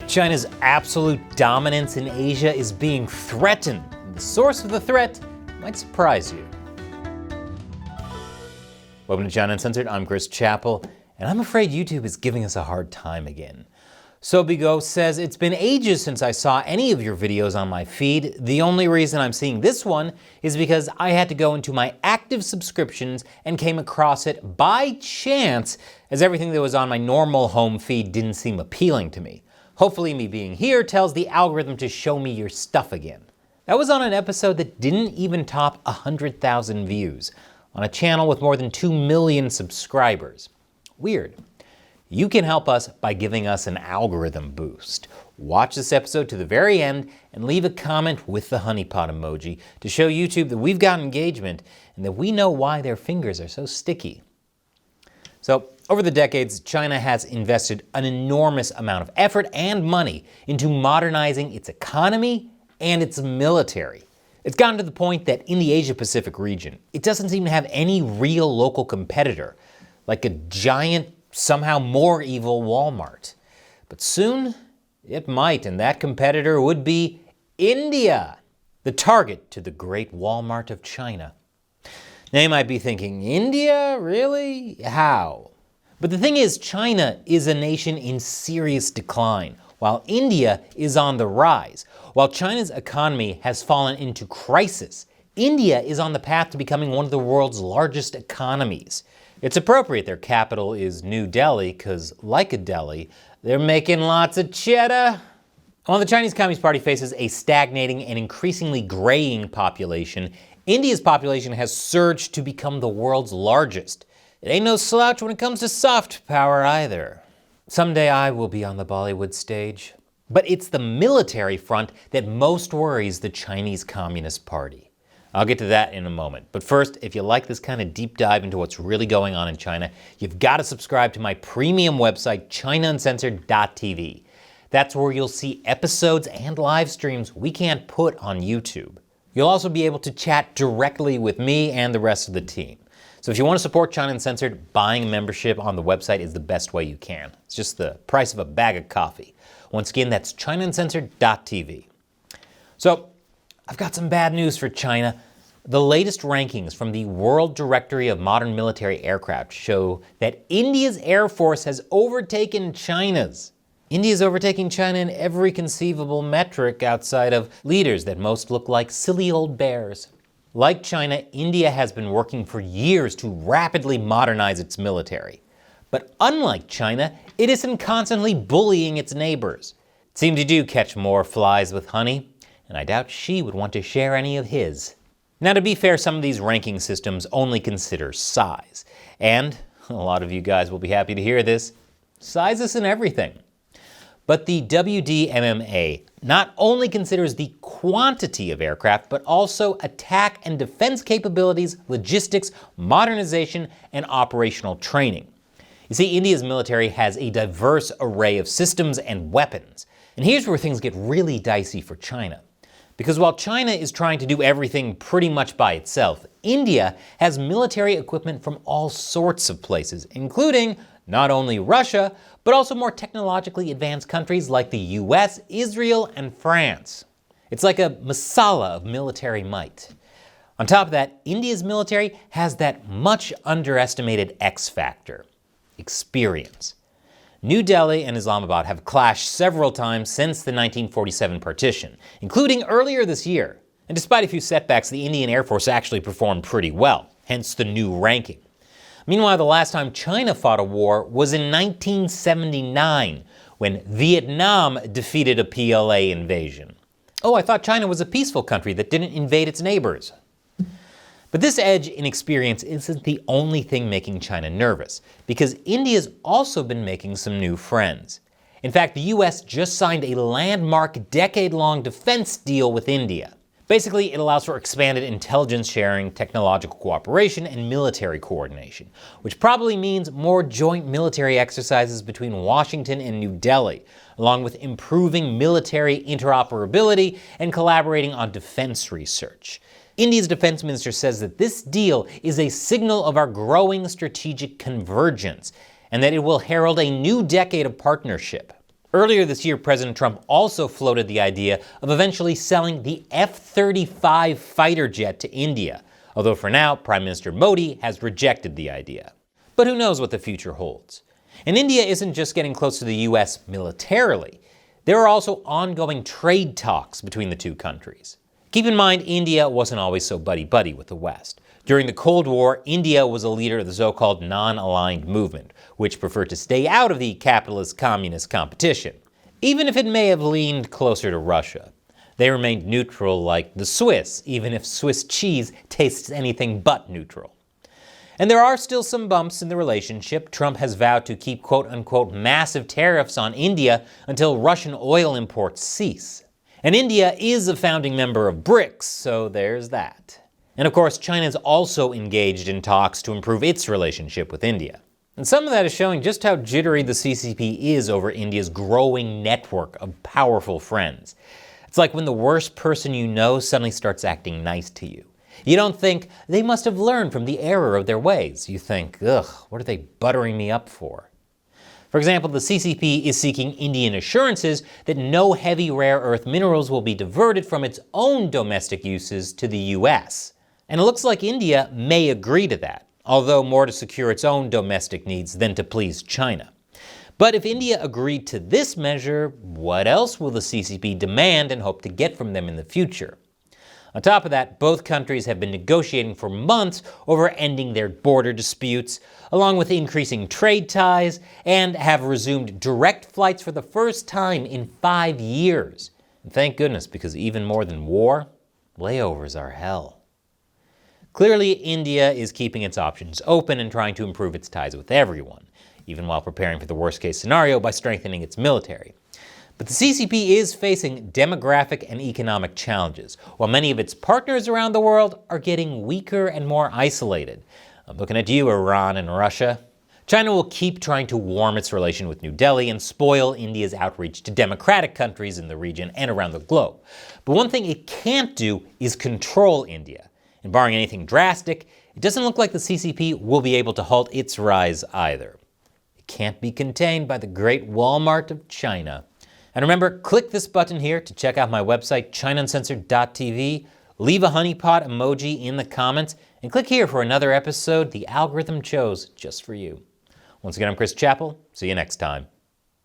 China's absolute dominance in Asia is being threatened. The source of the threat might surprise you. Welcome to China Uncensored. I'm Chris Chappell, and I'm afraid YouTube is giving us a hard time again. Sobigo says, it's been ages since I saw any of your videos on my feed. The only reason I'm seeing this one is because I had to go into my active subscriptions and came across it by chance, as everything that was on my normal home feed didn't seem appealing to me. Hopefully me being here tells the algorithm to show me your stuff again. That was on an episode that didn't even top 100,000 views, on a channel with more than 2 million subscribers. Weird. You can help us by giving us an algorithm boost. Watch this episode to the very end and leave a comment with the honeypot emoji to show YouTube that we've got engagement and that we know why their fingers are so sticky. So, over the decades, China has invested an enormous amount of effort and money into modernizing its economy and its military. It's gotten to the point that in the Asia-Pacific region, it doesn't seem to have any real local competitor, like a giant, somehow more evil Walmart. But soon, it might, and that competitor would be India, the target to the great Walmart of China. Now you might be thinking, India? Really? How? But the thing is, China is a nation in serious decline, while India is on the rise. While China's economy has fallen into crisis, India is on the path to becoming one of the world's largest economies. It's appropriate their capital is New Delhi, because like a Delhi, they're making lots of cheddar. While the Chinese Communist Party faces a stagnating and increasingly graying population, India's population has surged to become the world's largest. It ain't no slouch when it comes to soft power either. Someday I will be on the Bollywood stage. But it's the military front that most worries the Chinese Communist Party. I'll get to that in a moment. But first, if you like this kind of deep dive into what's really going on in China, you've got to subscribe to my premium website, ChinaUncensored.tv. That's where you'll see episodes and live streams we can't put on YouTube. You'll also be able to chat directly with me and the rest of the team. So if you want to support China Uncensored, buying a membership on the website is the best way you can. It's just the price of a bag of coffee. Once again, that's ChinaUncensored.tv. So, I've got some bad news for China. The latest rankings from the World Directory of Modern Military Aircraft show that India's Air Force has overtaken China's. India's overtaking China in every conceivable metric outside of leaders that most look like silly old bears. Like China, India has been working for years to rapidly modernize its military. But unlike China, it isn't constantly bullying its neighbors. It seems to do catch more flies with honey, and I doubt she would want to share any of his. Now, to be fair, some of these ranking systems only consider size. And, a lot of you guys will be happy to hear this, size isn't everything. But the WDMMA not only considers the quantity of aircraft, but also attack and defense capabilities, logistics, modernization, and operational training. You see, India's military has a diverse array of systems and weapons. And here's where things get really dicey for China. Because while China is trying to do everything pretty much by itself, India has military equipment from all sorts of places, including not only Russia, but also more technologically advanced countries like the US, Israel, and France. It's like a masala of military might. On top of that, India's military has that much underestimated X factor: experience. New Delhi and Islamabad have clashed several times since the 1947 partition, including earlier this year. And despite a few setbacks, the Indian Air Force actually performed pretty well, hence the new ranking. Meanwhile, the last time China fought a war was in 1979, when Vietnam defeated a PLA invasion. Oh, I thought China was a peaceful country that didn't invade its neighbors. But this edge in experience isn't the only thing making China nervous, because India's also been making some new friends. In fact, the US just signed a landmark decade-long defense deal with India. Basically, it allows for expanded intelligence sharing, technological cooperation, and military coordination, which probably means more joint military exercises between Washington and New Delhi, along with improving military interoperability and collaborating on defense research. India's defense minister says that this deal is a signal of our growing strategic convergence, and that it will herald a new decade of partnership. Earlier this year, President Trump also floated the idea of eventually selling the F-35 fighter jet to India, although for now, Prime Minister Modi has rejected the idea. But who knows what the future holds? And India isn't just getting close to the US militarily. There are also ongoing trade talks between the two countries. Keep in mind, India wasn't always so buddy-buddy with the West. During the Cold War, India was a leader of the so-called non-aligned movement, which preferred to stay out of the capitalist-communist competition, even if it may have leaned closer to Russia. They remained neutral like the Swiss, even if Swiss cheese tastes anything but neutral. And there are still some bumps in the relationship. Trump has vowed to keep quote-unquote massive tariffs on India until Russian oil imports cease. And India is a founding member of BRICS, so there's that. And of course, China is also engaged in talks to improve its relationship with India. And some of that is showing just how jittery the CCP is over India's growing network of powerful friends. It's like when the worst person you know suddenly starts acting nice to you. You don't think, they must have learned from the error of their ways. You think, ugh, what are they buttering me up for? For example, the CCP is seeking Indian assurances that no heavy rare earth minerals will be diverted from its own domestic uses to the US. And it looks like India may agree to that, although more to secure its own domestic needs than to please China. But if India agreed to this measure, what else will the CCP demand and hope to get from them in the future? On top of that, both countries have been negotiating for months over ending their border disputes, along with increasing trade ties, and have resumed direct flights for the first time in 5 years. And thank goodness, because even more than war, layovers are hell. Clearly, India is keeping its options open and trying to improve its ties with everyone, even while preparing for the worst-case scenario by strengthening its military. But the CCP is facing demographic and economic challenges, while many of its partners around the world are getting weaker and more isolated. I'm looking at you, Iran and Russia. China will keep trying to warm its relation with New Delhi and spoil India's outreach to democratic countries in the region and around the globe. But one thing it can't do is control India. And barring anything drastic, it doesn't look like the CCP will be able to halt its rise either. It can't be contained by the great Walmart of China. And remember, click this button here to check out my website, ChinaUncensored.tv, leave a honeypot emoji in the comments, and click here for another episode the algorithm chose just for you. Once again, I'm Chris Chappell. See you next time.